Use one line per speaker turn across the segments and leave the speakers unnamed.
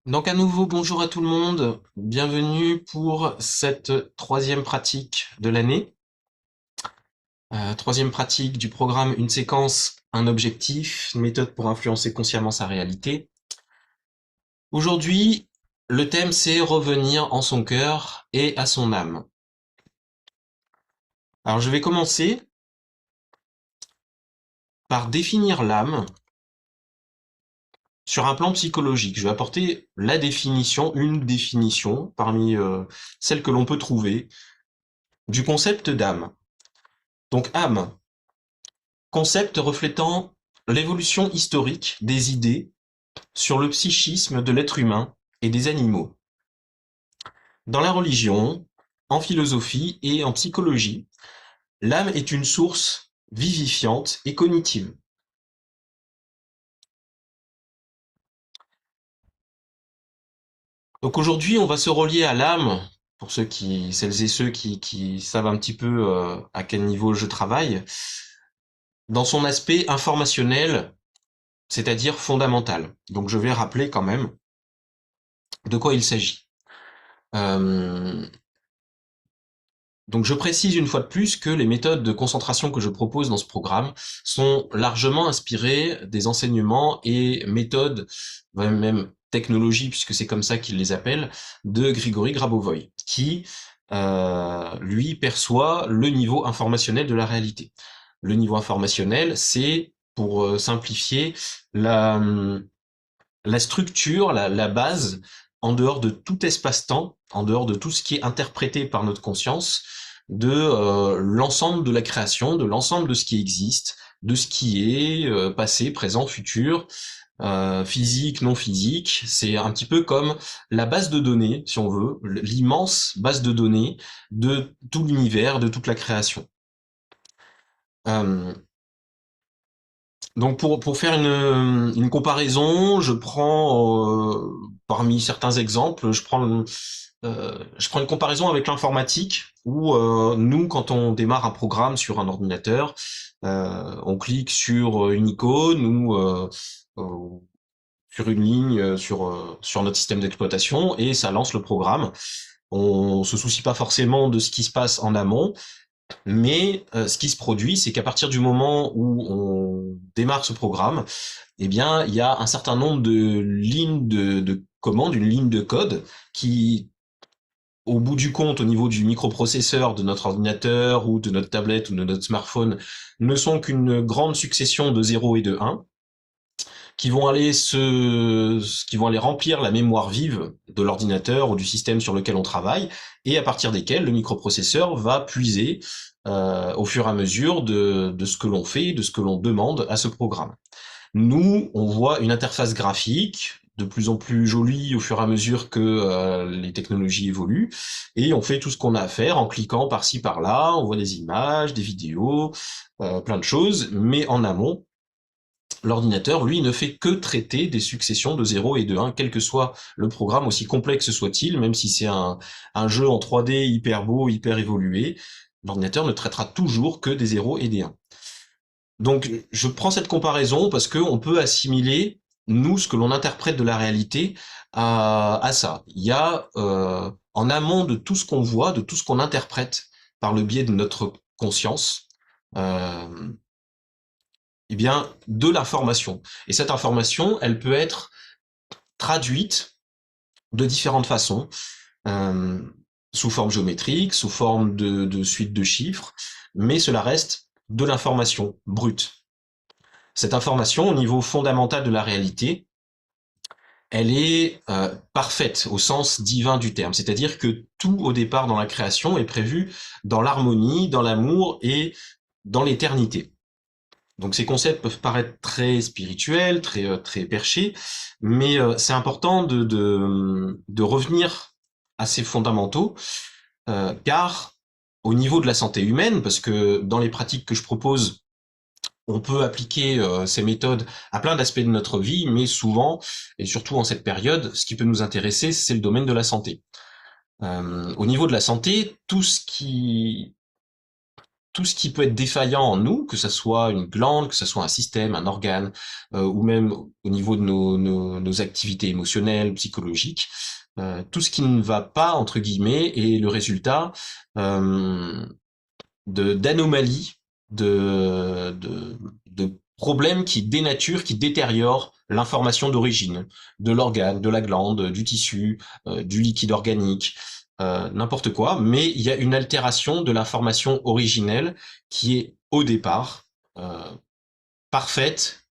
Donc à nouveau, bonjour à tout le monde, bienvenue pour cette troisième pratique de l'année. Troisième pratique du programme Une séquence, un objectif, une méthode pour influencer consciemment sa réalité. Aujourd'hui, le thème c'est revenir en son cœur et à son âme. Alors je vais commencer par définir l'âme sur un plan psychologique. Je vais apporter la définition, une définition parmi celles que l'on peut trouver du concept d'âme. Donc âme, concept reflétant l'évolution historique des idées sur le psychisme de l'être humain et des animaux. Dans la religion, en philosophie et en psychologie, l'âme est une source vivifiante et cognitive. Donc aujourd'hui, on va se relier à l'âme, pour celles et ceux qui savent un petit peu à quel niveau je travaille, dans son aspect informationnel, c'est-à-dire fondamental. Donc je vais rappeler quand même de quoi il s'agit. Euh, Donc je précise une fois de plus que les méthodes de concentration que je propose dans ce programme sont largement inspirées des enseignements et méthodes, même technologies, puisque c'est comme ça qu'il les appelle, de Grigory Grabovoy, qui, lui, perçoit le niveau informationnel de la réalité. Le niveau informationnel, c'est, pour simplifier, la structure, la base, en dehors de tout espace-temps, en dehors de tout ce qui est interprété par notre conscience, de l'ensemble de la création, de l'ensemble de ce qui existe, de ce qui est passé, présent, futur, physique, non physique. C'est un petit peu comme la base de données, si on veut, l'immense base de données de tout l'univers, de toute la création. Euh, Donc pour faire une comparaison, je prends parmi certains exemples, je prends une comparaison avec l'informatique où nous, quand on démarre un programme sur un ordinateur, on clique sur une icône ou euh, sur une ligne sur notre système d'exploitation et ça lance le programme. On se soucie pas forcément de ce qui se passe en amont, mais ce qui se produit, c'est qu'à partir du moment où on démarre ce programme, eh bien, il y a un certain nombre de lignes de commande, une ligne de code qui, au bout du compte, au niveau du microprocesseur de notre ordinateur ou de notre tablette ou de notre smartphone, ne sont qu'une grande succession de 0 et de 1 qui vont aller remplir la mémoire vive de l'ordinateur ou du système sur lequel on travaille, et à partir desquels le microprocesseur va puiser au fur et à mesure de ce que l'on fait, de ce que l'on demande à ce programme. Nous, on voit une interface graphique de plus en plus jolie au fur et à mesure que les technologies évoluent, et on fait tout ce qu'on a à faire en cliquant par-ci par-là, on voit des images, des vidéos, plein de choses, mais en amont, l'ordinateur, lui, ne fait que traiter des successions de 0 et de 1, quel que soit le programme, aussi complexe soit-il, même si c'est un jeu en 3D hyper beau, hyper évolué, l'ordinateur ne traitera toujours que des 0 et des 1. Donc, je prends cette comparaison parce qu'on peut assimiler, nous, ce que l'on interprète de la réalité à ça. Il y a, en amont de tout ce qu'on voit, de tout ce qu'on interprète par le biais de notre conscience, euh, eh bien, de l'information. Et cette information, elle peut être traduite de différentes façons, euh, sous forme géométrique, sous forme de suite de chiffres, mais cela reste de l'information brute. Cette information, au niveau fondamental de la réalité, elle est parfaite au sens divin du terme, c'est-à-dire que tout au départ dans la création est prévu dans l'harmonie, dans l'amour et dans l'éternité. Donc ces concepts peuvent paraître très spirituels, très perchés, mais c'est important de revenir à ces fondamentaux, car au niveau de la santé humaine, parce que dans les pratiques que je propose, on peut appliquer ces méthodes à plein d'aspects de notre vie, mais souvent, et surtout en cette période, ce qui peut nous intéresser, c'est le domaine de la santé. Au niveau de la santé, tout ce qui tout ce qui peut être défaillant en nous, que ça soit une glande, que ça soit un système, un organe, ou même au niveau de nos activités émotionnelles, psychologiques, tout ce qui ne va pas, entre guillemets, est le résultat euh, d'anomalies, de problèmes qui dénaturent, qui détériorent l'information d'origine, de l'organe, de la glande, du tissu, du liquide organique, n'importe quoi, mais il y a une altération de l'information originelle qui est au départ euh, parfaite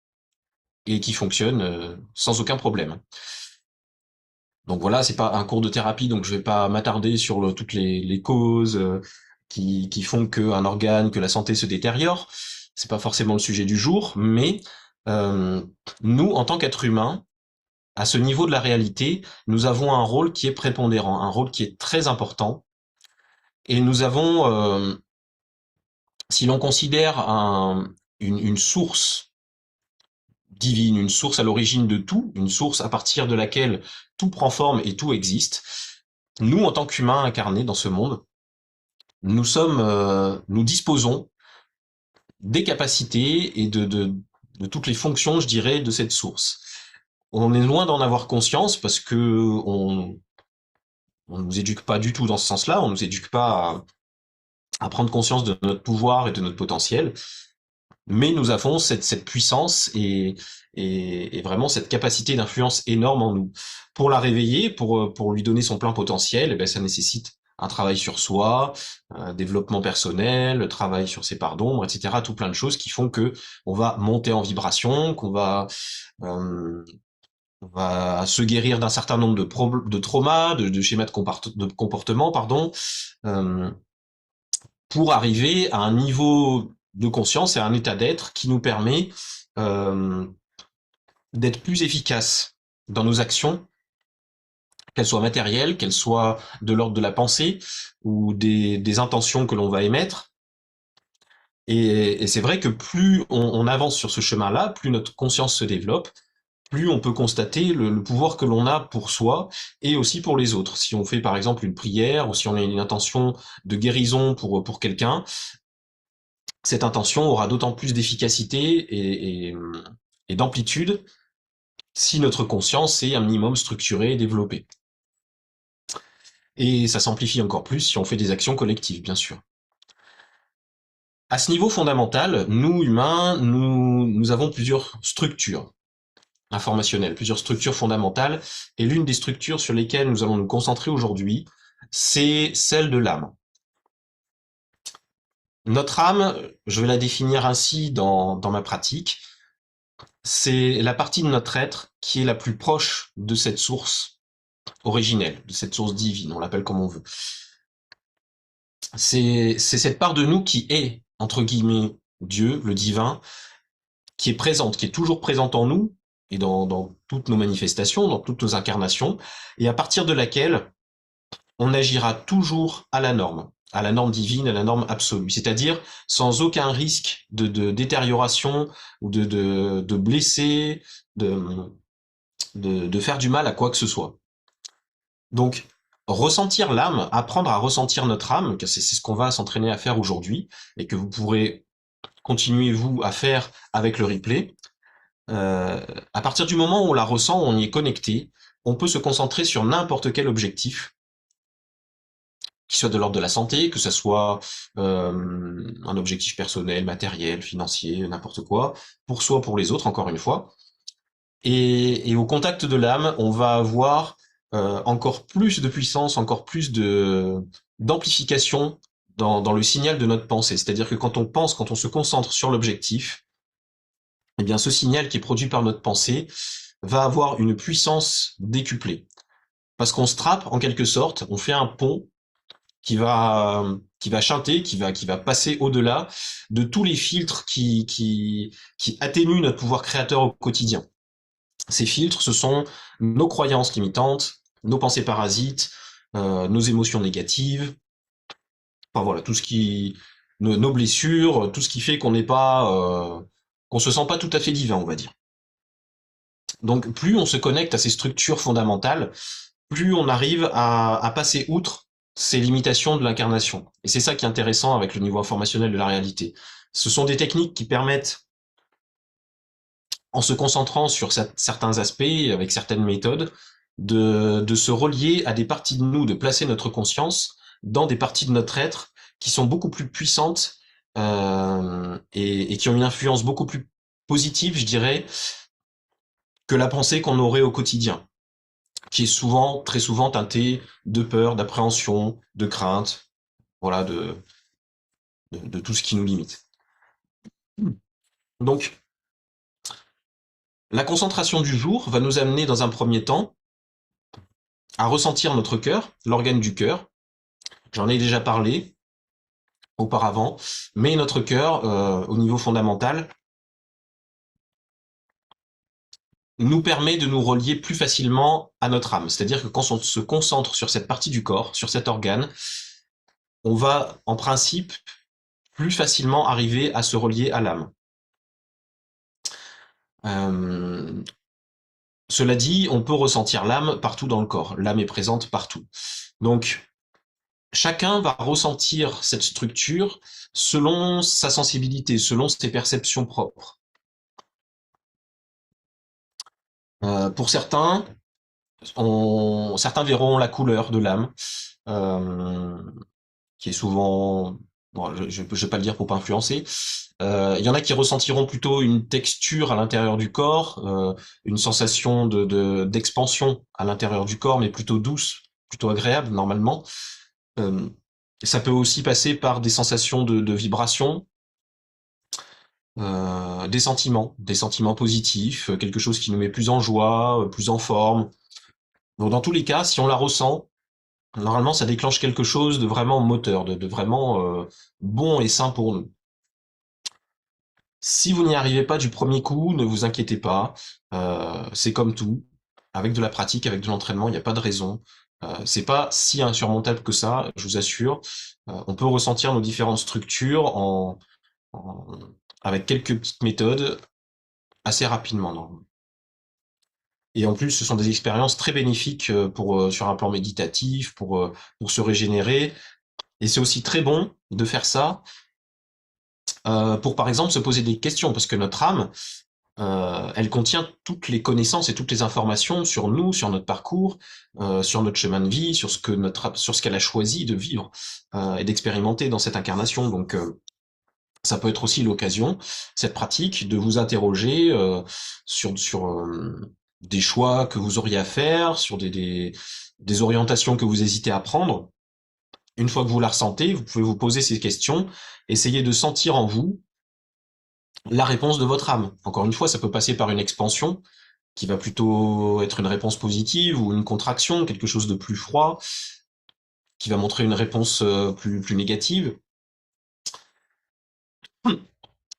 et qui fonctionne sans aucun problème. Donc voilà, c'est pas un cours de thérapie, donc je vais pas m'attarder sur toutes les causes qui font qu'un organe, que la santé se détériore. C'est pas forcément le sujet du jour, mais euh, nous, en tant qu'êtres humains, à ce niveau de la réalité, nous avons un rôle qui est prépondérant, un rôle qui est très important, et nous avons, si l'on considère une source divine, une source à l'origine de tout, une source à partir de laquelle tout prend forme et tout existe, nous, en tant qu'humains incarnés dans ce monde, nous disposons des capacités et de toutes les fonctions, je dirais, de cette source. On est loin d'en avoir conscience parce que on nous éduque pas du tout dans ce sens-là, on nous éduque pas à prendre conscience de notre pouvoir et de notre potentiel, mais nous avons cette puissance et vraiment cette capacité d'influence énorme en nous. Pour la réveiller, pour lui donner son plein potentiel, eh ben, ça nécessite un travail sur soi, un développement personnel, le travail sur ses parts d'ombre, etc. Tout plein de choses qui font que on va monter en vibration, euh, on va se guérir d'un certain nombre de traumas, de schémas de comportement, pardon, euh, pour arriver à un niveau de conscience et à un état d'être qui nous permet euh, d'être plus efficace dans nos actions, qu'elles soient matérielles, qu'elles soient de l'ordre de la pensée ou des intentions que l'on va émettre. Et c'est vrai que plus on avance sur ce chemin-là, plus notre conscience se développe, plus on peut constater le pouvoir que l'on a pour soi et aussi pour les autres. Si on fait par exemple une prière ou si on a une intention de guérison pour quelqu'un, cette intention aura d'autant plus d'efficacité et d'amplitude si notre conscience est un minimum structurée et développée. Et ça s'amplifie encore plus si on fait des actions collectives, bien sûr. À ce niveau fondamental, nous, humains, nous avons plusieurs structures informationnelles, plusieurs structures fondamentales, et l'une des structures sur lesquelles nous allons nous concentrer aujourd'hui, c'est celle de l'âme. Notre âme, je vais la définir ainsi dans ma pratique, c'est la partie de notre être qui est la plus proche de cette source originelle, de cette source divine, on l'appelle comme on veut. C'est cette part de nous qui est, entre guillemets, Dieu, le divin, qui est présente, qui est toujours présente en nous, et dans toutes nos manifestations, dans toutes nos incarnations, et à partir de laquelle on agira toujours à la norme divine, à la norme absolue, c'est-à-dire sans aucun risque de détérioration ou de blesser, de faire du mal à quoi que ce soit. Donc, ressentir l'âme, apprendre à ressentir notre âme, que c'est ce qu'on va s'entraîner à faire aujourd'hui, et que vous pourrez continuer, vous, à faire avec le replay. À partir du moment où on la ressent, où on y est connecté, on peut se concentrer sur n'importe quel objectif, qui soit de l'ordre de la santé, que ce soit un objectif personnel, matériel, financier, n'importe quoi, pour soi, pour les autres, encore une fois. Et au contact de l'âme, on va avoir encore plus de puissance, encore plus d'amplification dans le signal de notre pensée. C'est-à-dire que quand on pense, quand on se concentre sur l'objectif, eh bien ce signal qui est produit par notre pensée va avoir une puissance décuplée. Parce qu'on se trappe en quelque sorte, on fait un pont qui va chanter, qui va passer au-delà de tous les filtres qui atténuent notre pouvoir créateur au quotidien. Ces filtres, ce sont nos croyances limitantes, nos pensées parasites, nos émotions négatives, enfin voilà, tout ce qui, nos blessures, tout ce qui fait qu'on n'est pas, qu'on se sent pas tout à fait divin, on va dire. Donc plus on se connecte à ces structures fondamentales, plus on arrive à passer outre ces limitations de l'incarnation. Et c'est ça qui est intéressant avec le niveau informationnel de la réalité. Ce sont des techniques qui permettent, en se concentrant sur certains aspects, avec certaines méthodes, de se relier à des parties de nous, de placer notre conscience dans des parties de notre être qui sont beaucoup plus puissantes et qui ont une influence beaucoup plus positive, je dirais, que la pensée qu'on aurait au quotidien, qui est souvent, très souvent teintée de peur, d'appréhension, de crainte, voilà, de tout ce qui nous limite. Donc, la concentration du jour va nous amener dans un premier temps à ressentir notre cœur, l'organe du cœur. J'en ai déjà parlé auparavant, mais notre cœur, au niveau fondamental, nous permet de nous relier plus facilement à notre âme. C'est-à-dire que quand on se concentre sur cette partie du corps, sur cet organe, on va, en principe, plus facilement arriver à se relier à l'âme. Euh, Cela dit, on peut ressentir l'âme partout dans le corps. L'âme est présente partout. Donc, chacun va ressentir cette structure selon sa sensibilité, selon ses perceptions propres. Pour certains, certains verront la couleur de l'âme, euh, qui est souvent, bon, je vais pas le dire pour pas influencer. Il y en a qui ressentiront plutôt une texture à l'intérieur du corps, une sensation d'expansion à l'intérieur du corps, mais plutôt douce, plutôt agréable normalement. Euh, Ça peut aussi passer par des sensations de vibration, des sentiments positifs, quelque chose qui nous met plus en joie, plus en forme. Donc dans tous les cas, si on la ressent, normalement ça déclenche quelque chose de vraiment moteur, de vraiment bon et sain pour nous. Si vous n'y arrivez pas du premier coup, ne vous inquiétez pas, c'est comme tout. Avec de la pratique, avec de l'entraînement, il n'y a pas de raison. C'est pas si insurmontable que ça, je vous assure. On peut ressentir nos différentes structures en- avec quelques petites méthodes assez rapidement. Non. Et en plus, ce sont des expériences très bénéfiques sur un plan méditatif, pour se régénérer. Et c'est aussi très bon de faire ça pour, par exemple, se poser des questions, parce que notre âme, elle contient toutes les connaissances et toutes les informations sur nous, sur notre parcours, sur notre chemin de vie, sur ce qu'elle a choisi de vivre et d'expérimenter dans cette incarnation. Donc, ça peut être aussi l'occasion, cette pratique, de vous interroger sur des choix que vous auriez à faire, sur des orientations que vous hésitez à prendre. Une fois que vous la ressentez, vous pouvez vous poser ces questions, essayer de sentir en vous la réponse de votre âme. Encore une fois, ça peut passer par une expansion, qui va plutôt être une réponse positive, ou une contraction, quelque chose de plus froid, qui va montrer une réponse plus négative.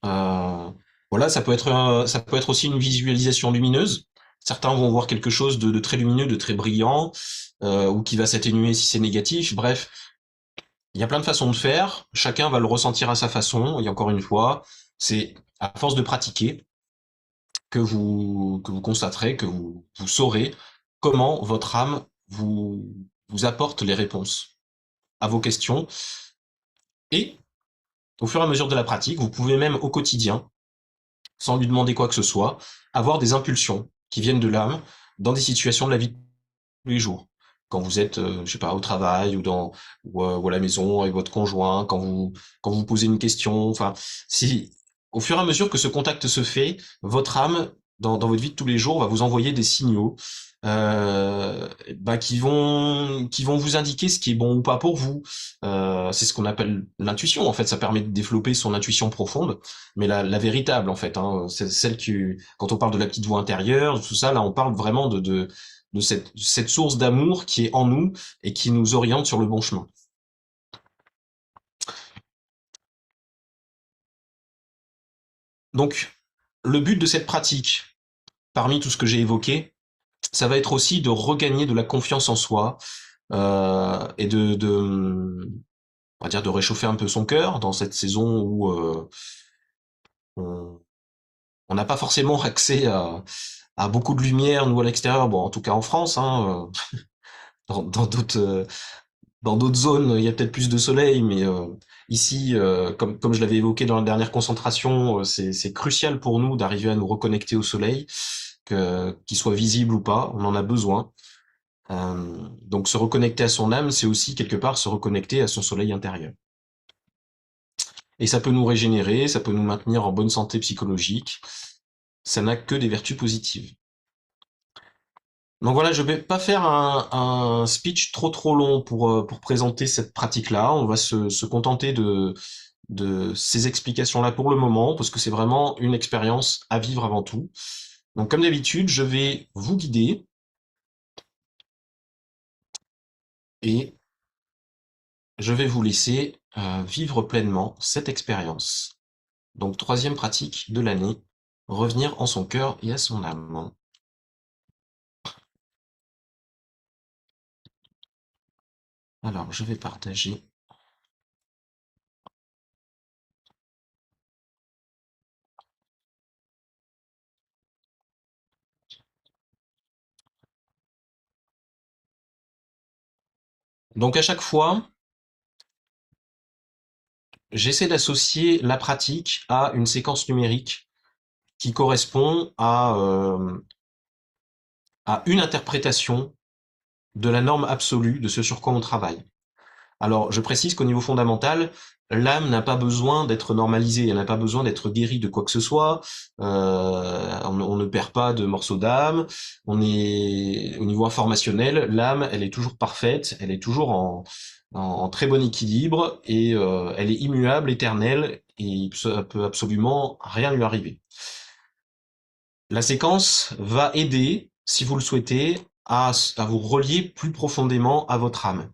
Euh, voilà, ça peut être aussi une visualisation lumineuse. Certains vont voir quelque chose de très lumineux, de très brillant, ou qui va s'atténuer si c'est négatif. Bref, il y a plein de façons de faire. Chacun va le ressentir à sa façon. Et encore une fois, c'est à force de pratiquer que vous constaterez, vous saurez comment votre âme vous apporte les réponses à vos questions. Et au fur et à mesure de la pratique, vous pouvez même au quotidien, sans lui demander quoi que ce soit, avoir des impulsions qui viennent de l'âme dans des situations de la vie de tous les jours. Quand vous êtes, je sais pas, au travail ou à la maison avec votre conjoint, quand vous posez une question, enfin, si au fur et à mesure que ce contact se fait, votre âme dans votre vie de tous les jours va vous envoyer des signaux qui vont vous indiquer ce qui est bon ou pas pour vous. C'est ce qu'on appelle l'intuition. En fait, ça permet de développer son intuition profonde, mais la véritable en fait. Hein, c'est celle qui, quand on parle de la petite voix intérieure, tout ça, là, on parle vraiment de cette source d'amour qui est en nous et qui nous oriente sur le bon chemin. Donc, le but de cette pratique, parmi tout ce que j'ai évoqué, ça va être aussi de regagner de la confiance en soi et on va dire de réchauffer un peu son cœur dans cette saison où on on n'a pas forcément accès à beaucoup de lumière, nous à l'extérieur, bon en tout cas en France, hein, dans d'autres Dans d'autres zones, il y a peut-être plus de soleil, mais ici, comme je l'avais évoqué dans la dernière concentration, c'est crucial pour nous d'arriver à nous reconnecter au soleil, qu'il soit visible ou pas, on en a besoin. Donc se reconnecter à son âme, c'est aussi quelque part se reconnecter à son soleil intérieur. Et ça peut nous régénérer, ça peut nous maintenir en bonne santé psychologique. Ça n'a que des vertus positives. Donc voilà, je vais pas faire un speech trop long pour présenter cette pratique-là. On va se contenter de ces explications-là pour le moment, parce que c'est vraiment une expérience à vivre avant tout. Donc comme d'habitude, je vais vous guider et je vais vous laisser vivre pleinement cette expérience. Donc troisième pratique de l'année, revenir en son cœur et à son âme. Alors je vais partager. Donc à chaque fois, j'essaie d'associer la pratique à une séquence numérique qui correspond à une interprétation de la norme absolue de ce sur quoi on travaille. Alors, je précise qu'au niveau fondamental, l'âme n'a pas besoin d'être normalisée, elle n'a pas besoin d'être guérie de quoi que ce soit. On ne perd pas de morceaux d'âme. On est au niveau informationnel, l'âme, elle est toujours parfaite, elle est toujours en très bon équilibre et elle est immuable, éternelle et il peut absolument rien lui arriver. La séquence va aider, si vous le souhaitez, à vous relier plus profondément à votre âme.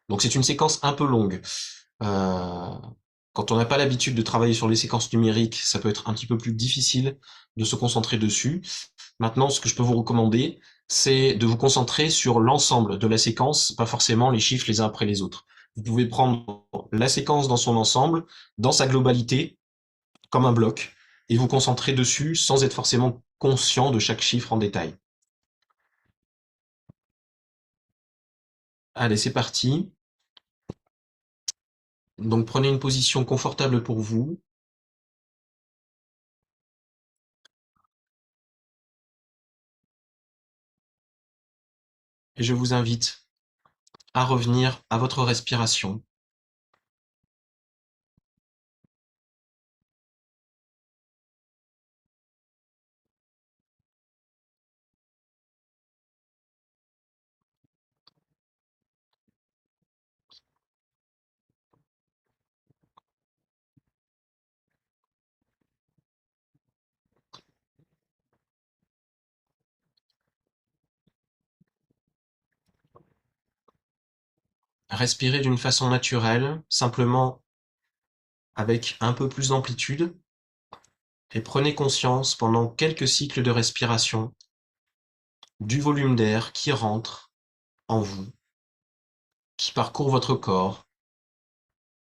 Donc c'est une séquence un peu longue. Euh, Quand on n'a pas l'habitude de travailler sur les séquences numériques, ça peut être un petit peu plus difficile de se concentrer dessus. Maintenant, ce que je peux vous recommander, c'est de vous concentrer sur l'ensemble de la séquence, pas forcément les chiffres les uns après les autres. Vous pouvez prendre la séquence dans son ensemble, dans sa globalité, comme un bloc, et vous concentrer dessus sans être forcément conscient de chaque chiffre en détail. Allez, c'est parti. Donc prenez une position confortable pour vous. Et je vous invite à revenir à votre respiration. Respirez d'une façon naturelle, simplement avec un peu plus d'amplitude, et prenez conscience pendant quelques cycles de respiration du volume d'air qui rentre en vous, qui parcourt votre corps,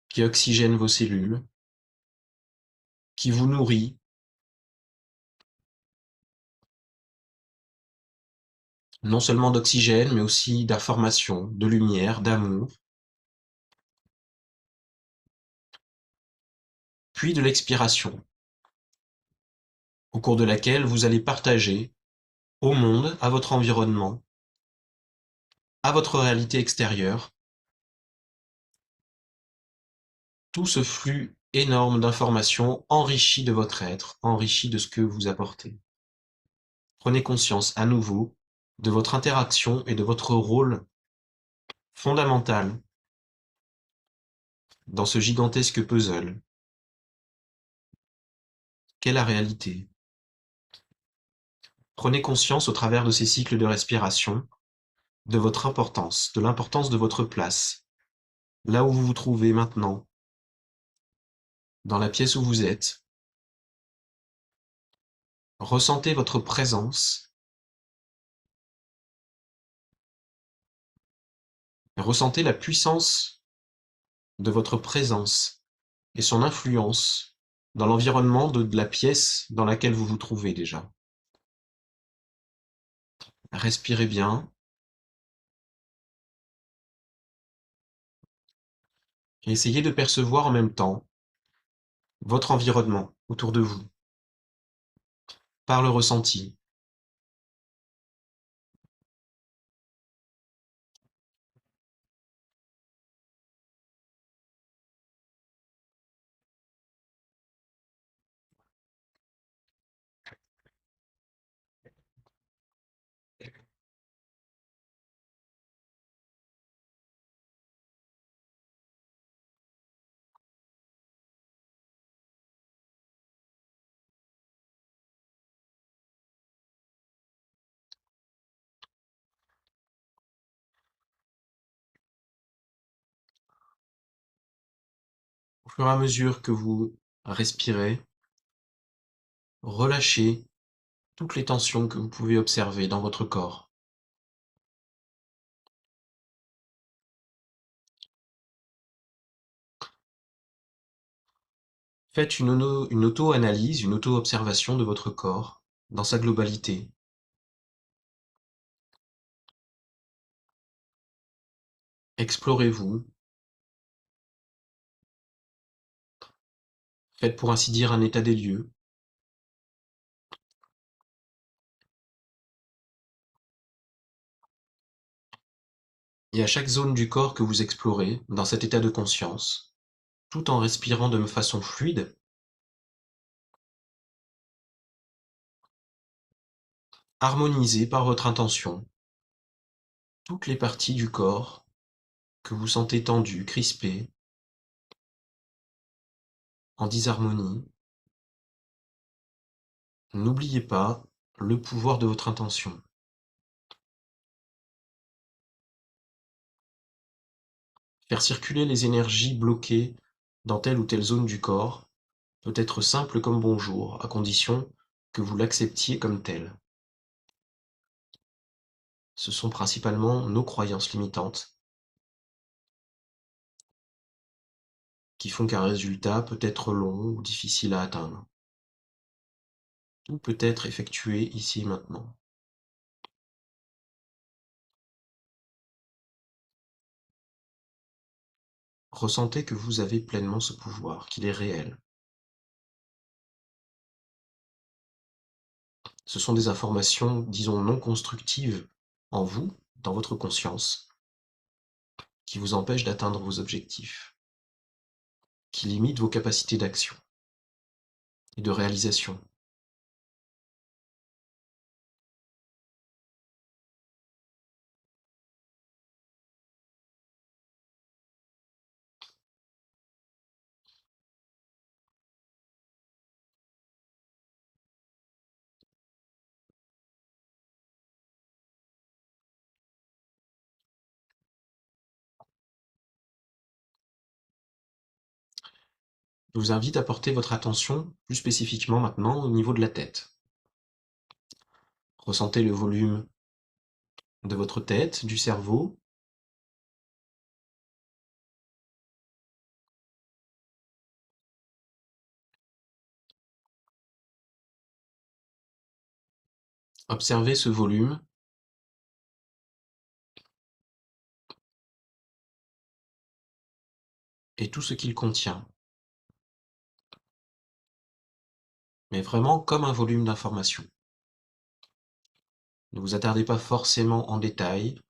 qui oxygène vos cellules, qui vous nourrit, non seulement d'oxygène, mais aussi d'information, de lumière, d'amour, puis de l'expiration, au cours de laquelle vous allez partager au monde, à votre environnement, à votre réalité extérieure, tout ce flux énorme d'informations enrichi de votre être, enrichi de ce que vous apportez. Prenez conscience à nouveau de votre interaction et de votre rôle fondamental dans ce gigantesque puzzle qu'est la réalité. Prenez conscience au travers de ces cycles de respiration de votre importance, de l'importance de votre place, là où vous vous trouvez maintenant, dans la pièce où vous êtes. Ressentez votre présence, ressentez la puissance de votre présence et son influence dans l'environnement de la pièce dans laquelle vous vous trouvez déjà. Respirez bien Et essayez de percevoir en même temps votre environnement autour de vous, par le ressenti. Au fur et à mesure que vous respirez, relâchez toutes les tensions que vous pouvez observer dans votre corps. Faites une auto-analyse, une auto-observation de votre corps dans sa globalité. Explorez-vous. Faites pour ainsi dire un état des lieux. Et à chaque zone du corps que vous explorez, dans cet état de conscience, tout en respirant de façon fluide, harmonisez par votre intention toutes les parties du corps que vous sentez tendues, crispées, en disharmonie. N'oubliez pas le pouvoir de votre intention. Faire circuler les énergies bloquées dans telle ou telle zone du corps peut être simple comme bonjour, à condition que vous l'acceptiez comme tel. Ce sont principalement nos croyances limitantes qui font qu'un résultat peut être long ou difficile à atteindre. Tout peut être effectué ici et maintenant. Ressentez que vous avez pleinement ce pouvoir, qu'il est réel. Ce sont des informations, disons, non constructives en vous, dans votre conscience, qui vous empêchent d'atteindre vos objectifs, qui limitent vos capacités d'action et de réalisation. Je vous invite à porter votre attention plus spécifiquement maintenant au niveau de la tête. Ressentez le volume de votre tête, du cerveau. Observez ce volume et tout ce qu'il contient, mais vraiment comme un volume d'information. Ne vous attardez pas forcément en détail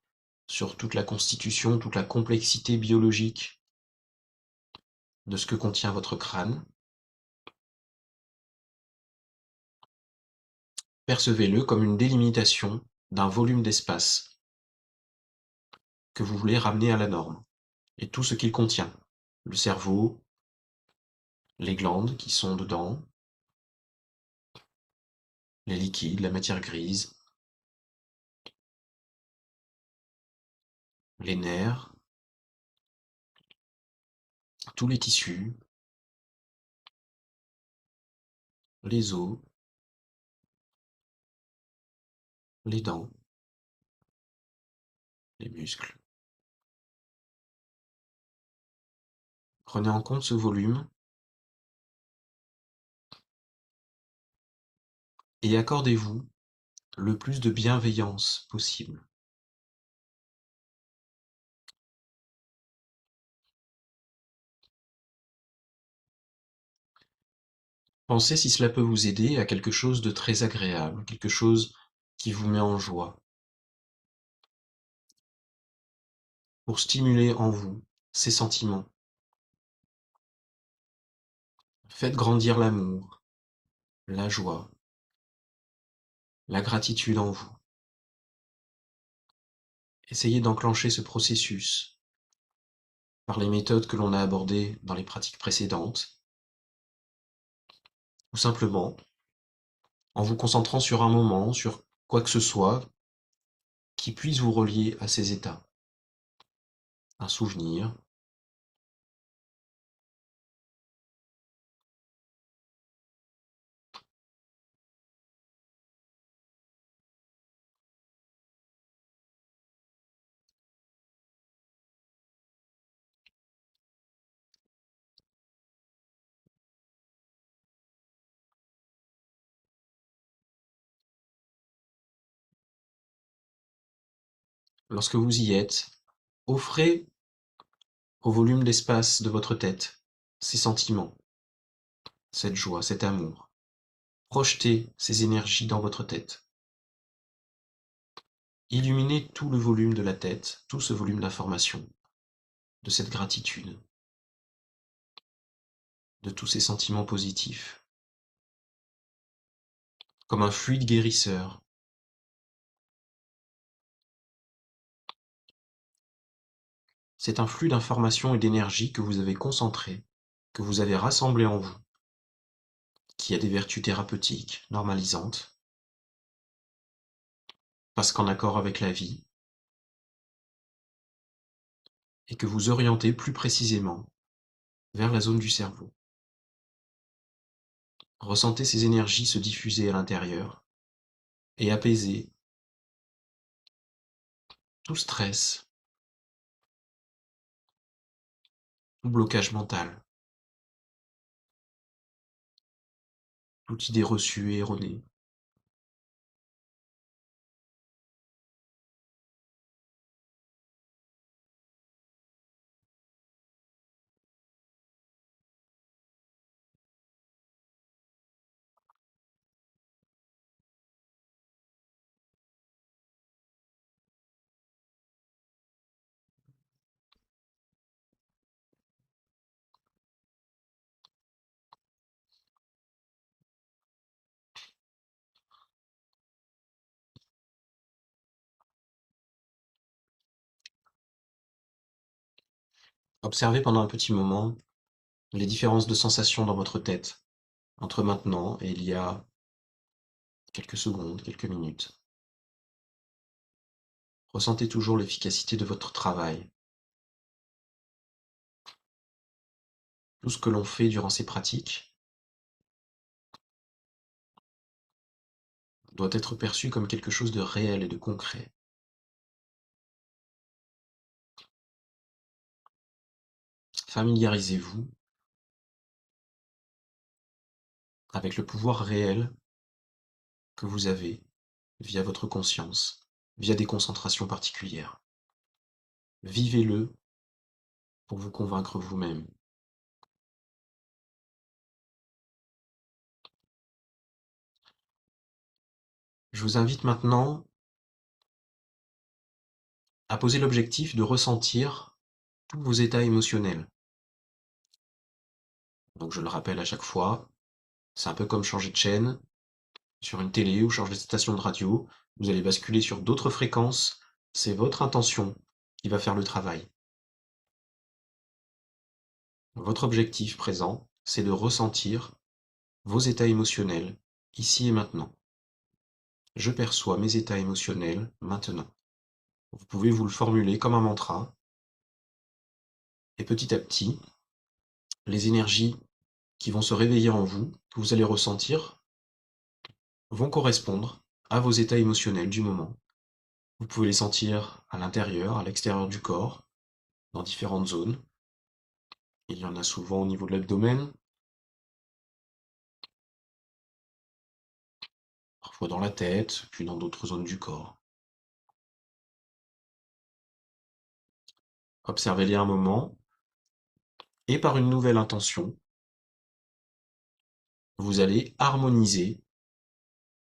sur toute la constitution, toute la complexité biologique de ce que contient votre crâne. Percevez-le comme une délimitation d'un volume d'espace que vous voulez ramener à la norme, et tout ce qu'il contient. Le cerveau, les glandes qui sont dedans, les liquides, la matière grise, les nerfs, tous les tissus, les os, les dents, les muscles. Prenez en compte ce volume et accordez-vous le plus de bienveillance possible. Pensez si cela peut vous aider à quelque chose de très agréable, quelque chose qui vous met en joie, pour stimuler en vous ces sentiments. Faites grandir l'amour, la joie, la gratitude en vous. Essayez d'enclencher ce processus par les méthodes que l'on a abordées dans les pratiques précédentes, ou simplement en vous concentrant sur un moment, sur quoi que ce soit qui puisse vous relier à ces états. Un souvenir, lorsque vous y êtes, offrez au volume d'espace de votre tête ces sentiments, cette joie, cet amour. Projetez ces énergies dans votre tête. Illuminez tout le volume de la tête, tout ce volume d'information, de cette gratitude, de tous ces sentiments positifs, comme un fluide guérisseur. C'est un flux d'informations et d'énergie que vous avez concentré, que vous avez rassemblé en vous, qui a des vertus thérapeutiques, normalisantes, parce qu'en accord avec la vie, et que vous orientez plus précisément vers la zone du cerveau. Ressentez ces énergies se diffuser à l'intérieur et apaiser tout stress, tout blocage mental, toute idée reçue et erronée. Observez pendant un petit moment les différences de sensations dans votre tête entre maintenant et il y a quelques secondes, quelques minutes. Ressentez toujours l'efficacité de votre travail. Tout ce que l'on fait durant ces pratiques doit être perçu comme quelque chose de réel et de concret. Familiarisez-vous avec le pouvoir réel que vous avez via votre conscience, via des concentrations particulières. Vivez-le pour vous convaincre vous-même. Je vous invite maintenant à poser l'objectif de ressentir tous vos états émotionnels. Donc je le rappelle à chaque fois, c'est un peu comme changer de chaîne sur une télé ou changer de station de radio. Vous allez basculer sur d'autres fréquences. C'est votre intention qui va faire le travail. Votre objectif présent, c'est de ressentir vos états émotionnels ici et maintenant. Je perçois mes états émotionnels maintenant. Vous pouvez vous le formuler comme un mantra. Et petit à petit, les énergies qui vont se réveiller en vous, que vous allez ressentir, vont correspondre à vos états émotionnels du moment. Vous pouvez les sentir à l'intérieur, à l'extérieur du corps, dans différentes zones. Il y en a souvent au niveau de l'abdomen, parfois dans la tête, puis dans d'autres zones du corps. Observez-les un moment, et par une nouvelle intention, vous allez harmoniser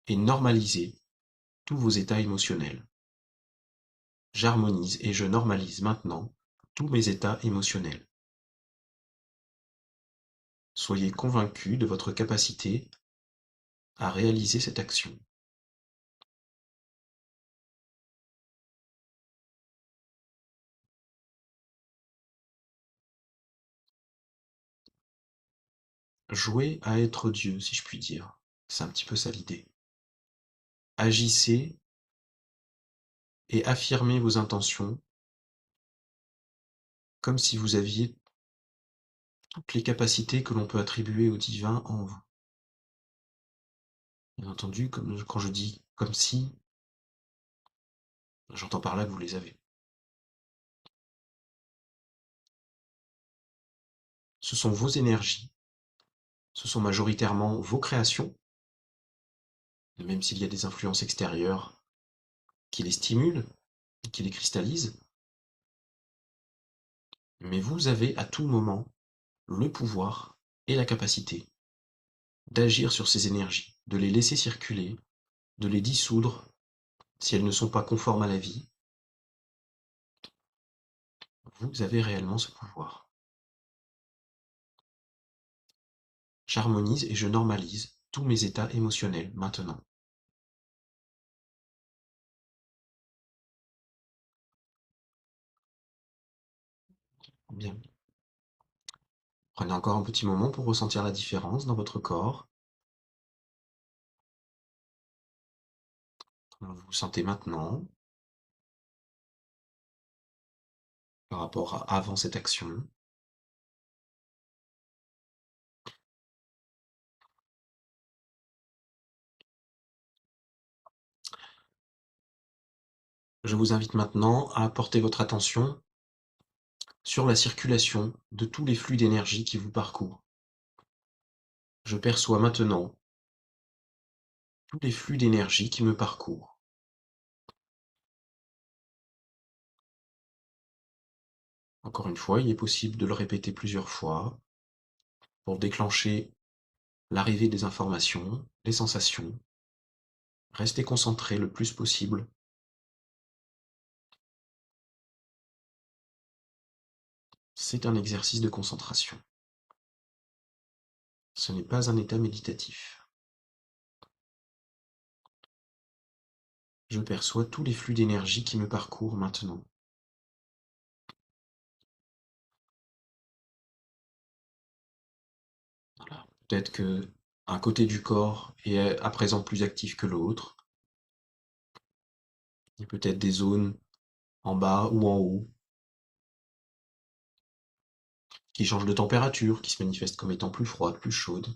et normaliser tous vos états émotionnels. J'harmonise et je normalise maintenant tous mes états émotionnels. Soyez convaincu de votre capacité à réaliser cette action. Jouez à être Dieu, si je puis dire. C'est un petit peu ça l'idée. Agissez et affirmez vos intentions comme si vous aviez toutes les capacités que l'on peut attribuer au divin en vous. Bien entendu, quand je dis comme si, j'entends par là que vous les avez. Ce sont vos énergies, ce sont majoritairement vos créations, même s'il y a des influences extérieures qui les stimulent, qui les cristallisent, mais vous avez à tout moment le pouvoir et la capacité d'agir sur ces énergies, de les laisser circuler, de les dissoudre si elles ne sont pas conformes à la vie. Vous avez réellement ce pouvoir. J'harmonise et je normalise tous mes états émotionnels maintenant. Bien. Prenez encore un petit moment pour ressentir la différence dans votre corps. Comment vous vous sentez maintenant par rapport à avant cette action. Je vous invite maintenant à porter votre attention sur la circulation de tous les flux d'énergie qui vous parcourent. Je perçois maintenant tous les flux d'énergie qui me parcourent. Encore une fois, il est possible de le répéter plusieurs fois pour déclencher l'arrivée des informations, des sensations. Restez concentré le plus possible. C'est un exercice de concentration. Ce n'est pas un état méditatif. Je perçois tous les flux d'énergie qui me parcourent maintenant. Voilà. Peut-être que un côté du corps est à présent plus actif que l'autre. Il y a peut-être des zones en bas ou en haut qui changent de température, qui se manifestent comme étant plus froides, plus chaudes.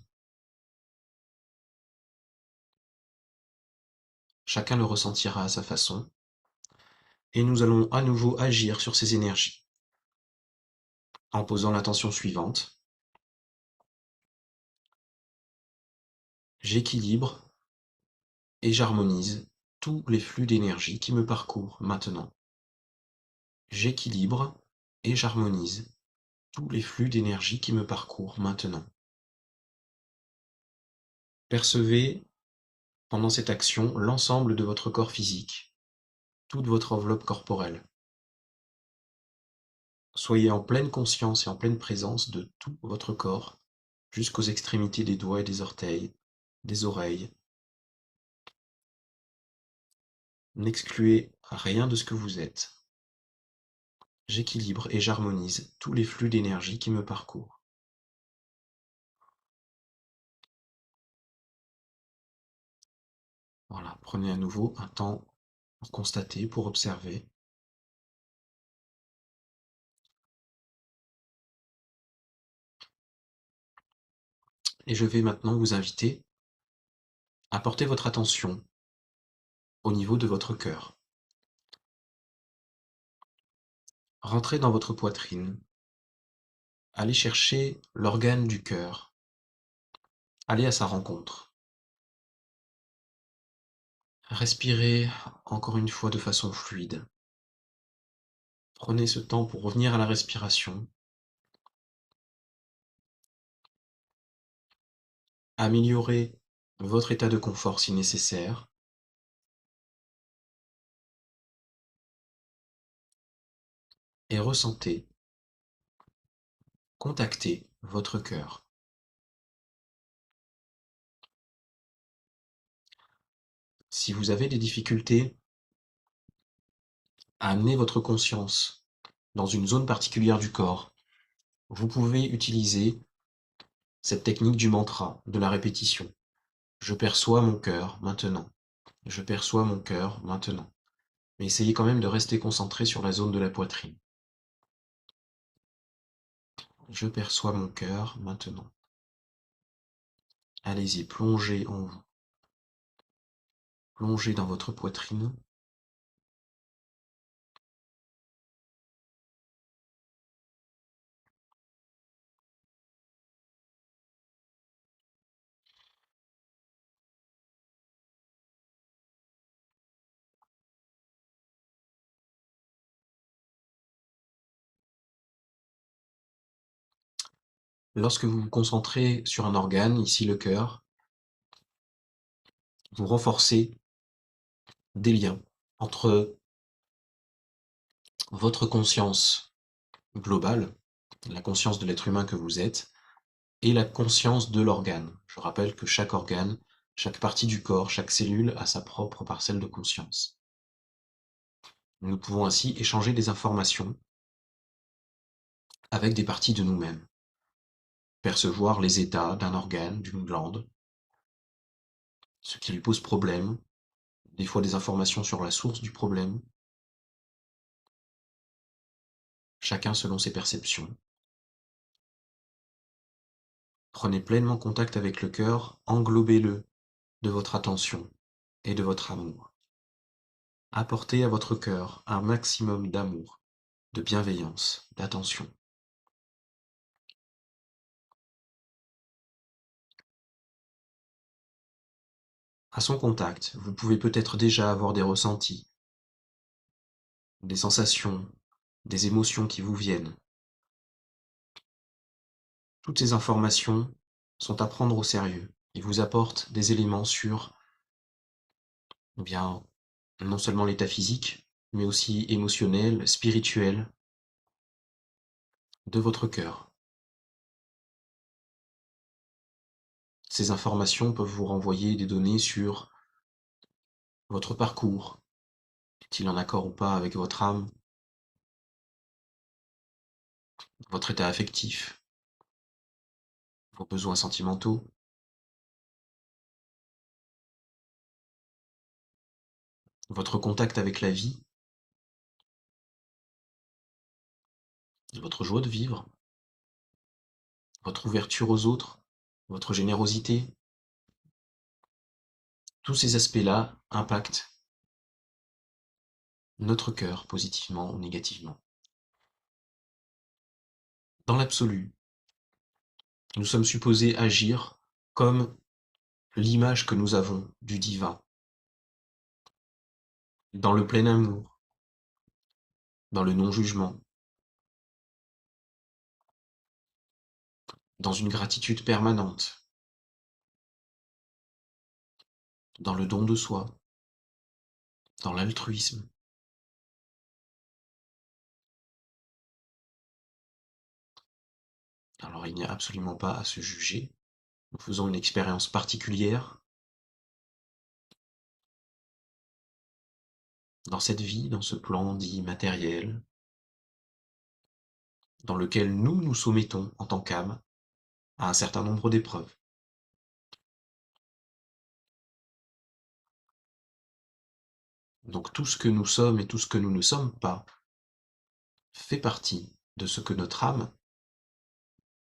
Chacun le ressentira à sa façon. Et nous allons à nouveau agir sur ces énergies en posant l'intention suivante. J'équilibre et j'harmonise tous les flux d'énergie qui me parcourent maintenant. J'équilibre et j'harmonise tous les flux d'énergie qui me parcourent maintenant. Percevez pendant cette action l'ensemble de votre corps physique, toute votre enveloppe corporelle. Soyez en pleine conscience et en pleine présence de tout votre corps, jusqu'aux extrémités des doigts et des orteils, des oreilles. N'excluez rien de ce que vous êtes. J'équilibre et j'harmonise tous les flux d'énergie qui me parcourent. Voilà, prenez à nouveau un temps pour constater, pour observer. Et je vais maintenant vous inviter à porter votre attention au niveau de votre cœur. Rentrez dans votre poitrine. Allez chercher l'organe du cœur. Allez à sa rencontre. Respirez encore une fois de façon fluide. Prenez ce temps pour revenir à la respiration. Améliorez votre état de confort si nécessaire. Et ressentez, contactez votre cœur. Si vous avez des difficultés à amener votre conscience dans une zone particulière du corps, vous pouvez utiliser cette technique du mantra, de la répétition. Je perçois mon cœur maintenant. Je perçois mon cœur maintenant. Mais essayez quand même de rester concentré sur la zone de la poitrine. Je perçois mon cœur maintenant. Allez-y, plongez en vous. Plongez dans votre poitrine. Lorsque vous vous concentrez sur un organe, ici le cœur, vous renforcez des liens entre votre conscience globale, la conscience de l'être humain que vous êtes, et la conscience de l'organe. Je rappelle que chaque organe, chaque partie du corps, chaque cellule a sa propre parcelle de conscience. Nous pouvons ainsi échanger des informations avec des parties de nous-mêmes, percevoir les états d'un organe, d'une glande, ce qui lui pose problème, des fois des informations sur la source du problème, chacun selon ses perceptions. Prenez pleinement contact avec le cœur, englobez-le de votre attention et de votre amour. Apportez à votre cœur un maximum d'amour, de bienveillance, d'attention. À son contact, vous pouvez peut-être déjà avoir des ressentis, des sensations, des émotions qui vous viennent. Toutes ces informations sont à prendre au sérieux et vous apportent des éléments sur, eh bien, non seulement l'état physique, mais aussi émotionnel, spirituel de votre cœur. Ces informations peuvent vous renvoyer des données sur votre parcours, est-il en accord ou pas avec votre âme, votre état affectif, vos besoins sentimentaux, votre contact avec la vie, votre joie de vivre, votre ouverture aux autres, votre générosité. Tous ces aspects-là impactent notre cœur positivement ou négativement. Dans l'absolu, nous sommes supposés agir comme l'image que nous avons du divin, dans le plein amour, dans le non-jugement, dans une gratitude permanente, dans le don de soi, dans l'altruisme. Alors il n'y a absolument pas à se juger. Nous faisons une expérience particulière dans cette vie, dans ce plan dit matériel, dans lequel nous nous soumettons en tant qu'âme à un certain nombre d'épreuves. Donc tout ce que nous sommes et tout ce que nous ne sommes pas fait partie de ce que notre âme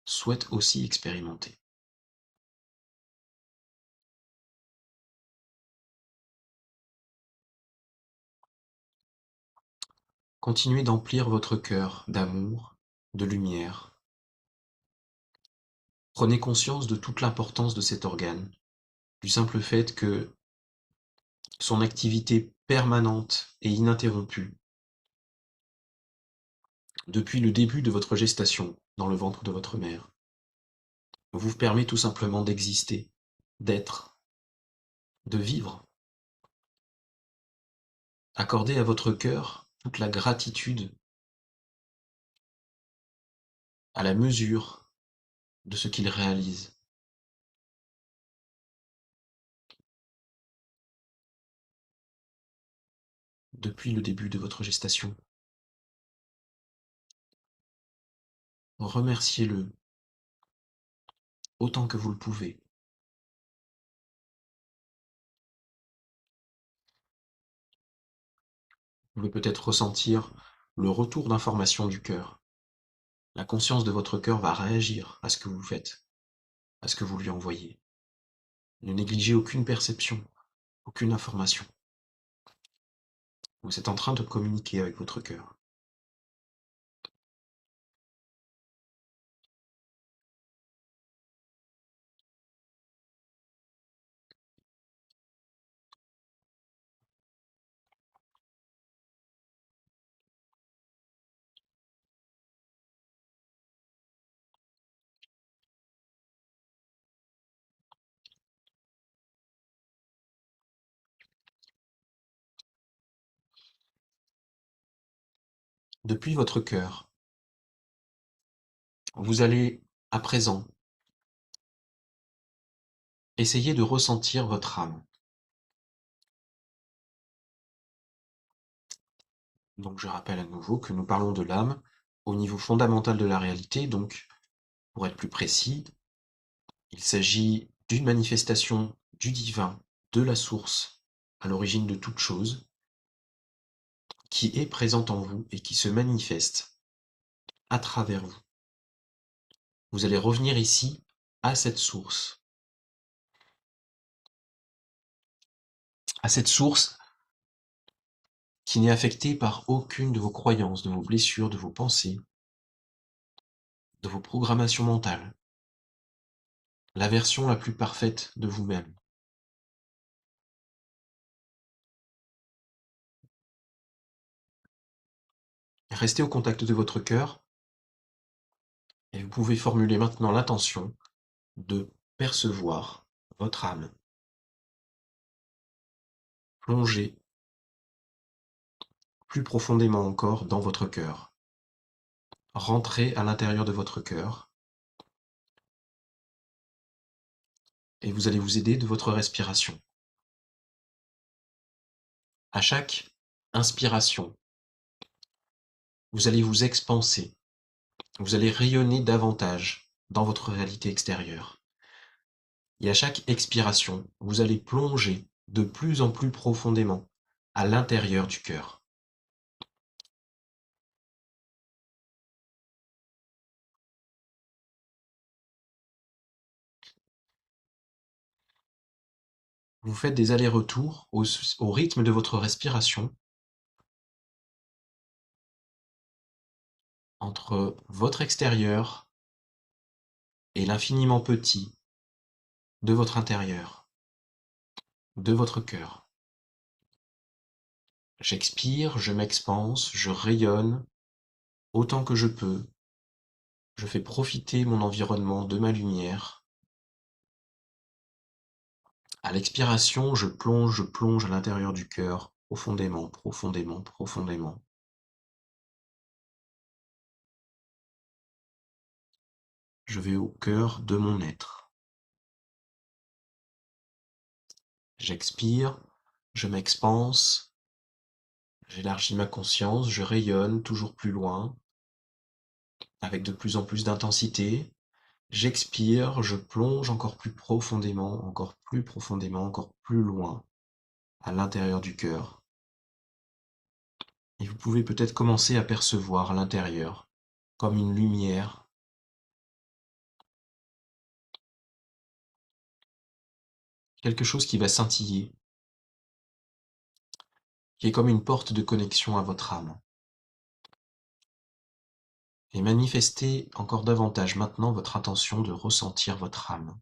souhaite aussi expérimenter. Continuez d'emplir votre cœur d'amour, de lumière. Prenez conscience de toute l'importance de cet organe, du simple fait que son activité permanente et ininterrompue, depuis le début de votre gestation dans le ventre de votre mère, vous permet tout simplement d'exister, d'être, de vivre. Accordez à votre cœur toute la gratitude à la mesure de ce qu'il réalise. Depuis le début de votre gestation. Remerciez-le autant que vous le pouvez. Vous pouvez peut-être ressentir le retour d'information du cœur. La conscience de votre cœur va réagir à ce que vous faites, à ce que vous lui envoyez. Ne négligez aucune perception, aucune information. Vous êtes en train de communiquer avec votre cœur. Depuis votre cœur, vous allez, à présent, essayer de ressentir votre âme. Donc je rappelle à nouveau que nous parlons de l'âme au niveau fondamental de la réalité, donc pour être plus précis, il s'agit d'une manifestation du divin, de la source, à l'origine de toute chose, qui est présente en vous et qui se manifeste à travers vous. Vous allez revenir ici à cette source. À cette source qui n'est affectée par aucune de vos croyances, de vos blessures, de vos pensées, de vos programmations mentales. La version la plus parfaite de vous-même. Restez au contact de votre cœur et vous pouvez formuler maintenant l'intention de percevoir votre âme. Plongez plus profondément encore dans votre cœur. Rentrez à l'intérieur de votre cœur et vous allez vous aider de votre respiration. À chaque inspiration, vous allez vous expanser, vous allez rayonner davantage dans votre réalité extérieure. Et à chaque expiration, vous allez plonger de plus en plus profondément à l'intérieur du cœur. Vous faites des allers-retours au rythme de votre respiration entre votre extérieur et l'infiniment petit de votre intérieur, de votre cœur. J'expire, je m'expanse, je rayonne autant que je peux. Je fais profiter mon environnement de ma lumière. À l'expiration, je plonge à l'intérieur du cœur, profondément, profondément, profondément. Je vais au cœur de mon être. J'expire, je m'expanse, j'élargis ma conscience, je rayonne toujours plus loin, avec de plus en plus d'intensité. J'expire, je plonge encore plus profondément, encore plus profondément, encore plus loin, à l'intérieur du cœur. Et vous pouvez peut-être commencer à percevoir à l'intérieur, comme une lumière, quelque chose qui va scintiller, qui est comme une porte de connexion à votre âme. Et manifestez encore davantage maintenant votre intention de ressentir votre âme.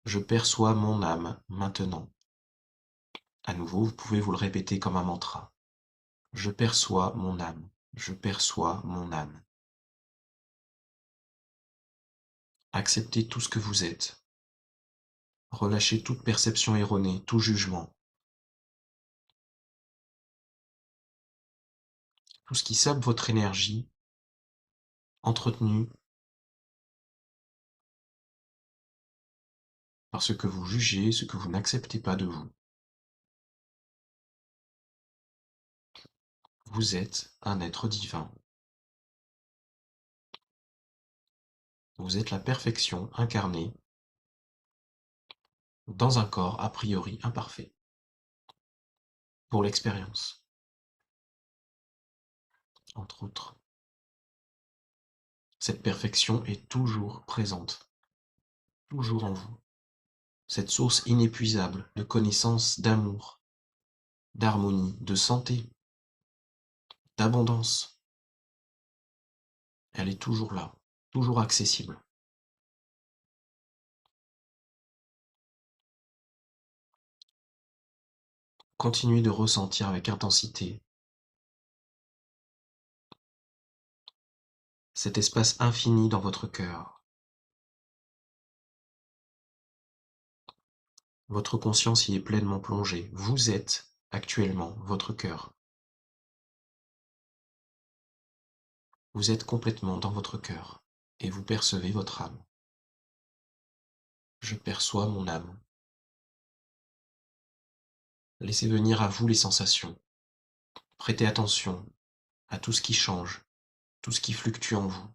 Je perçois mon âme maintenant. À nouveau, vous pouvez vous le répéter comme un mantra. Je perçois mon âme. Je perçois mon âme. Acceptez tout ce que vous êtes. Relâchez toute perception erronée, tout jugement, tout ce qui sape votre énergie, entretenue par ce que vous jugez, ce que vous n'acceptez pas de vous. Vous êtes un être divin. Vous êtes la perfection incarnée dans un corps a priori imparfait. Pour l'expérience, entre autres. Cette perfection est toujours présente, toujours en vous. Cette source inépuisable de connaissance, d'amour, d'harmonie, de santé, d'abondance, elle est toujours là, toujours accessible. Continuez de ressentir avec intensité cet espace infini dans votre cœur. Votre conscience y est pleinement plongée. Vous êtes actuellement votre cœur. Vous êtes complètement dans votre cœur et vous percevez votre âme. Je perçois mon âme. Laissez venir à vous les sensations. Prêtez attention à tout ce qui change, tout ce qui fluctue en vous.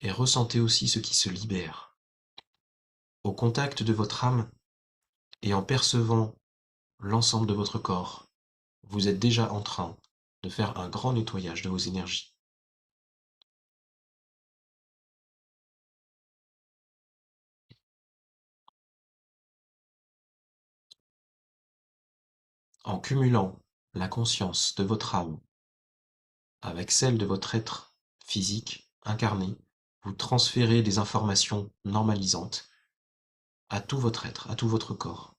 Et ressentez aussi ce qui se libère. Au contact de votre âme et en percevant l'ensemble de votre corps, vous êtes déjà en train de faire un grand nettoyage de vos énergies. En cumulant la conscience de votre âme avec celle de votre être physique incarné, vous transférez des informations normalisantes à tout votre être, à tout votre corps.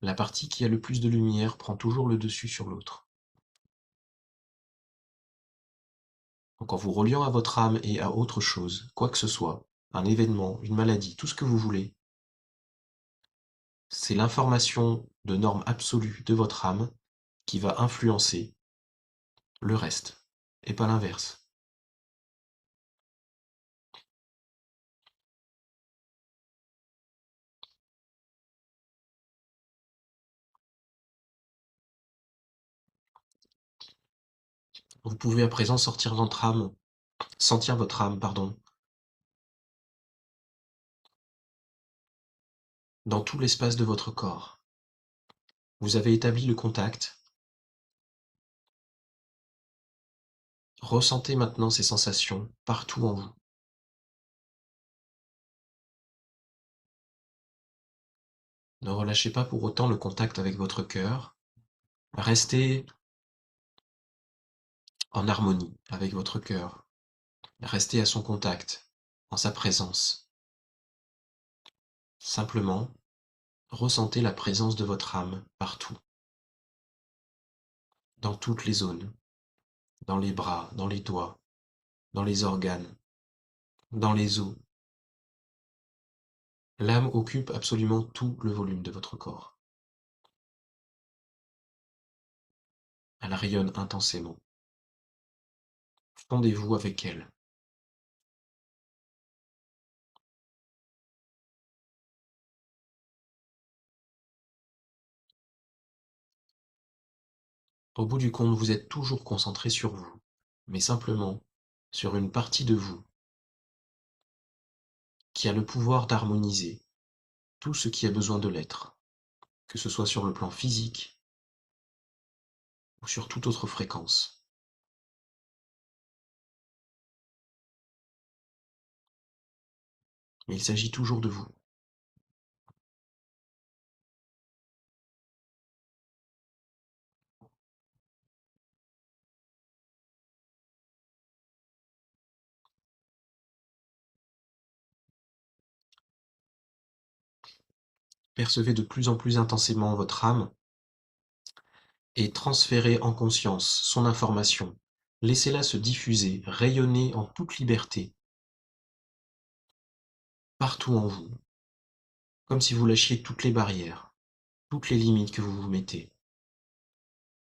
La partie qui a le plus de lumière prend toujours le dessus sur l'autre. Donc en vous reliant à votre âme et à autre chose, quoi que ce soit, un événement, une maladie, tout ce que vous voulez, c'est l'information de norme absolue de votre âme qui va influencer le reste, et pas l'inverse. Vous pouvez à présent sentir votre âme, pardon, dans tout l'espace de votre corps. Vous avez établi le contact. Ressentez maintenant ces sensations partout en vous. Ne relâchez pas pour autant le contact avec votre cœur. Restez en harmonie avec votre cœur. Restez à son contact, en sa présence. Simplement, ressentez la présence de votre âme partout, dans toutes les zones, dans les bras, dans les doigts, dans les organes, dans les os. L'âme occupe absolument tout le volume de votre corps. Elle rayonne intensément. Fondez-vous avec elle. Au bout du compte, vous êtes toujours concentré sur vous, mais simplement sur une partie de vous qui a le pouvoir d'harmoniser tout ce qui a besoin de l'être, que ce soit sur le plan physique ou sur toute autre fréquence. Mais il s'agit toujours de vous. Percevez de plus en plus intensément votre âme et transférez en conscience son information. Laissez-la se diffuser, rayonner en toute liberté, partout en vous, comme si vous lâchiez toutes les barrières, toutes les limites que vous vous mettez.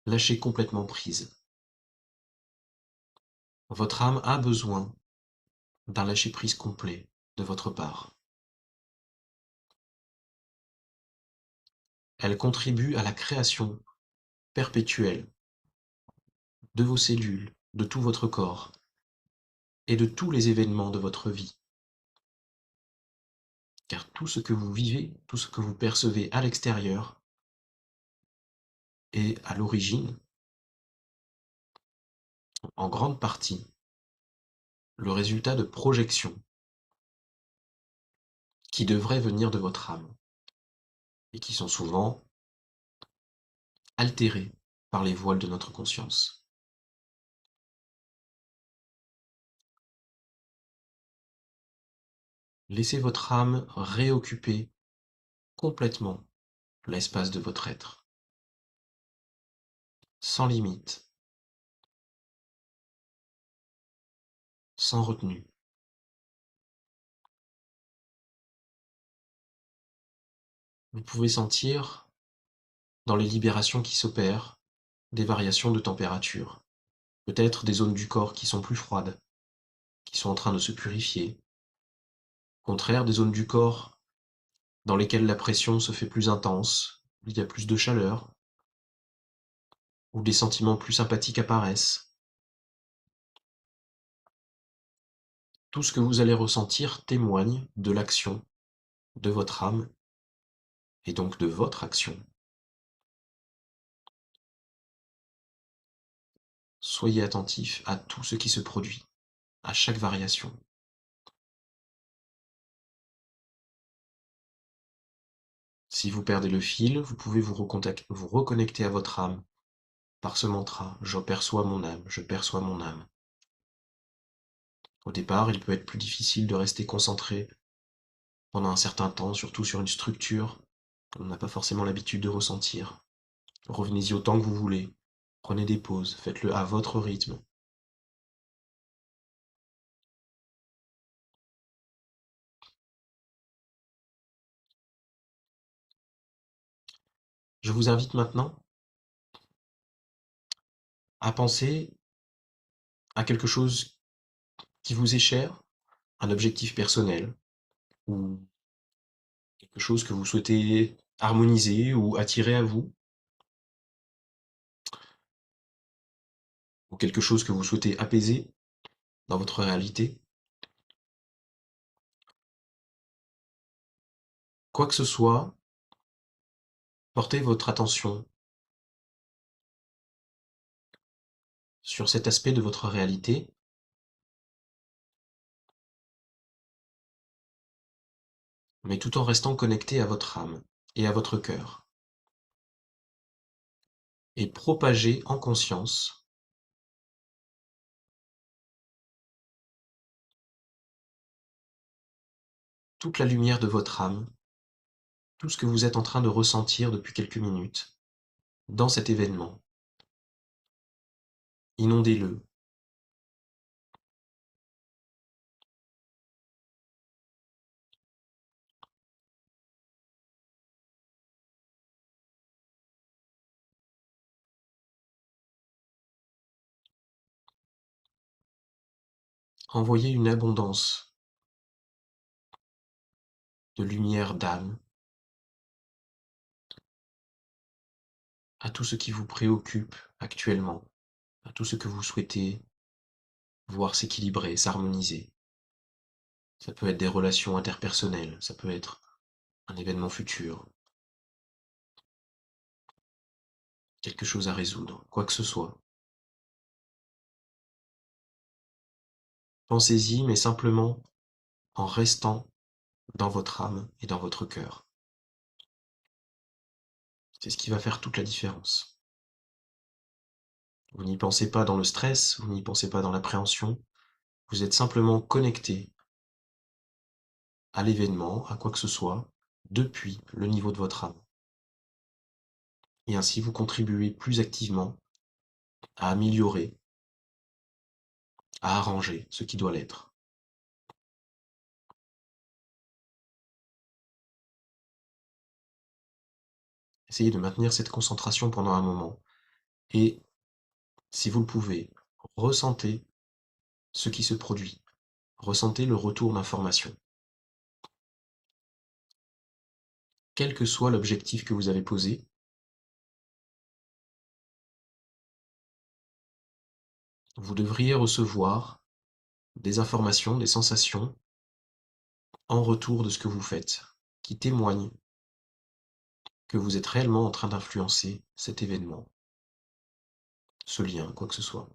Lâchez complètement prise. Votre âme a besoin d'un lâcher-prise complet de votre part. Elle contribue à la création perpétuelle de vos cellules, de tout votre corps et de tous les événements de votre vie. Car tout ce que vous vivez, tout ce que vous percevez à l'extérieur est à l'origine, en grande partie, le résultat de projections qui devraient venir de votre âme et qui sont souvent altérées par les voiles de notre conscience. Laissez votre âme réoccuper complètement l'espace de votre être, sans limite, sans retenue. Vous pouvez sentir, dans les libérations qui s'opèrent, des variations de température, peut-être des zones du corps qui sont plus froides, qui sont en train de se purifier, au contraire des zones du corps dans lesquelles la pression se fait plus intense, où il y a plus de chaleur, où des sentiments plus sympathiques apparaissent. Tout ce que vous allez ressentir témoigne de l'action de votre âme et donc de votre action. Soyez attentif à tout ce qui se produit, à chaque variation. Si vous perdez le fil, vous pouvez vous reconnecter à votre âme par ce mantra: je perçois mon âme, je perçois mon âme. Au départ, il peut être plus difficile de rester concentré pendant un certain temps, surtout sur une structure qu'on n'a pas forcément l'habitude de ressentir. Revenez-y autant que vous voulez, prenez des pauses, faites-le à votre rythme. Je vous invite maintenant à penser à quelque chose qui vous est cher, un objectif personnel, ou quelque chose que vous souhaitez harmoniser ou attirer à vous, ou quelque chose que vous souhaitez apaiser dans votre réalité. Quoi que ce soit, portez votre attention sur cet aspect de votre réalité, mais tout en restant connecté à votre âme et à votre cœur, et propagez en conscience toute la lumière de votre âme, tout ce que vous êtes en train de ressentir depuis quelques minutes dans cet événement. Inondez-le. Envoyez une abondance de lumière d'âme à tout ce qui vous préoccupe actuellement, à tout ce que vous souhaitez voir s'équilibrer, s'harmoniser. Ça peut être des relations interpersonnelles, ça peut être un événement futur, quelque chose à résoudre, quoi que ce soit. Pensez-y, mais simplement en restant dans votre âme et dans votre cœur. C'est ce qui va faire toute la différence. Vous n'y pensez pas dans le stress, vous n'y pensez pas dans l'appréhension, vous êtes simplement connecté à l'événement, à quoi que ce soit, depuis le niveau de votre âme. Et ainsi, vous contribuez plus activement à améliorer, à arranger ce qui doit l'être. Essayez de maintenir cette concentration pendant un moment et, si vous le pouvez, ressentez ce qui se produit. Ressentez le retour d'information. Quel que soit l'objectif que vous avez posé, vous devriez recevoir des informations, des sensations en retour de ce que vous faites, qui témoignent que vous êtes réellement en train d'influencer cet événement, ce lien, quoi que ce soit.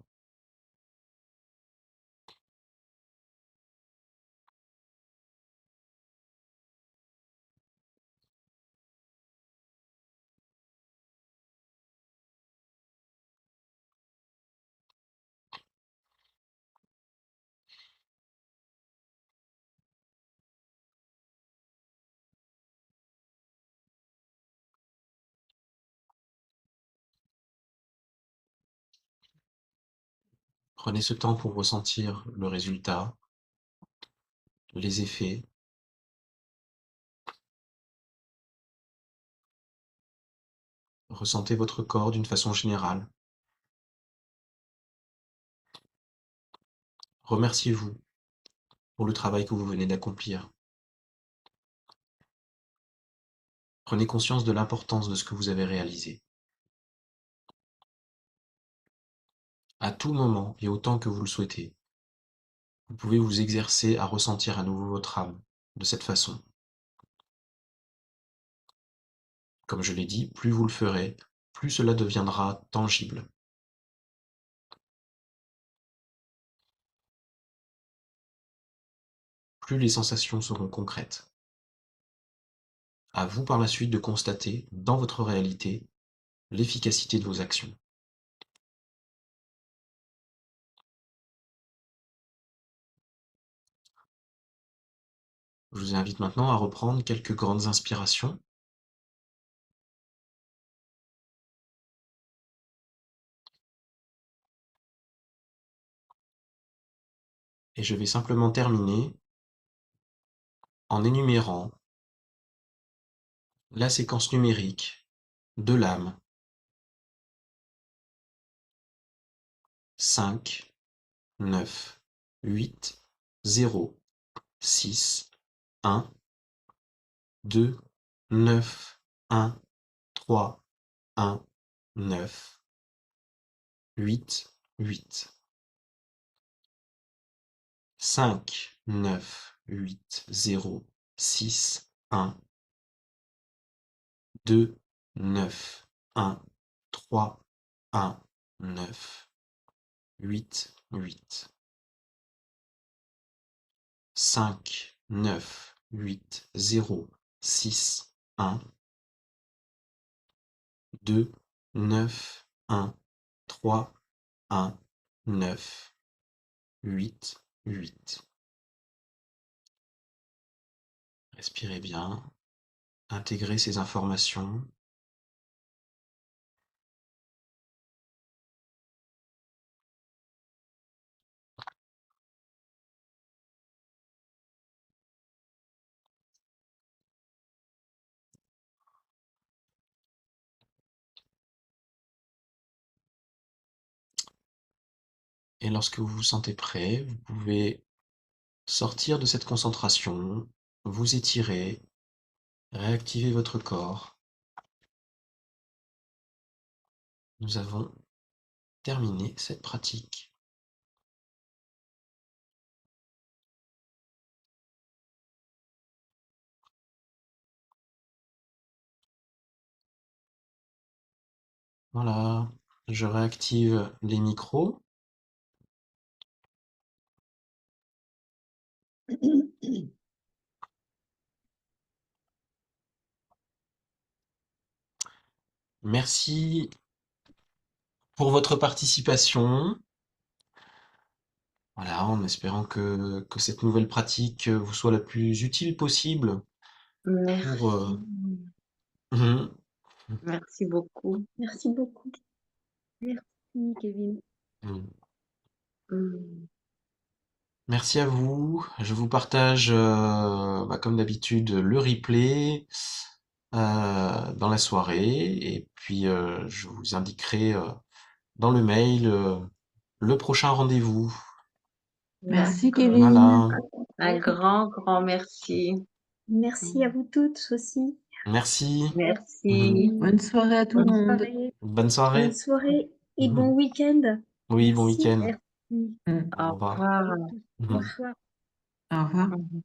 Prenez ce temps pour ressentir le résultat, les effets. Ressentez votre corps d'une façon générale. Remerciez-vous pour le travail que vous venez d'accomplir. Prenez conscience de l'importance de ce que vous avez réalisé. À tout moment et autant que vous le souhaitez, vous pouvez vous exercer à ressentir à nouveau votre âme de cette façon. Comme je l'ai dit, plus vous le ferez, plus cela deviendra tangible. Plus les sensations seront concrètes. À vous par la suite de constater, dans votre réalité, l'efficacité de vos actions. Je vous invite maintenant à reprendre quelques grandes inspirations. Et je vais simplement terminer en énumérant la séquence numérique de l'âme. 5, 9, 8, 0, 6, 1, 2, 9, 1, 3, 1, 9, 8, 8. 5, 9, 8, 0, 6, 1, 2, 9, 1, 3, 1, 9, 8, 8. 5, 9, 8, 0, 6, 1, 2, 9, 1, 3, 1, 9, 8, 8. Respirez bien, intégrez ces informations. Et lorsque vous vous sentez prêt, vous pouvez sortir de cette concentration, vous étirer, réactiver votre corps. Nous avons terminé cette pratique. Voilà, je réactive les micros. Merci pour votre participation. Voilà, en espérant que cette nouvelle pratique vous soit la plus utile possible pour...
Merci.
Mhm.
Merci beaucoup.
Merci beaucoup. Merci, Kevin.
Mhm.
Mm.
Merci à vous. Je vous partage, comme d'habitude, le replay dans la soirée. Et puis, je vous indiquerai dans le mail le prochain rendez-vous.
Merci,
D'accord.
Kevin.
Voilà.
Un grand, grand merci.
Merci à vous toutes aussi.
Merci.
Merci.
Bonne soirée à tout le
Bonne
monde.
soirée.
Bonne soirée.
Bonne soirée et bon week-end.
Oui, bon
Merci.
week-end.
Merci.
Mm.
Au
Au
revoir.
revoir.
Bonsoir.
Au revoir.
Mhm.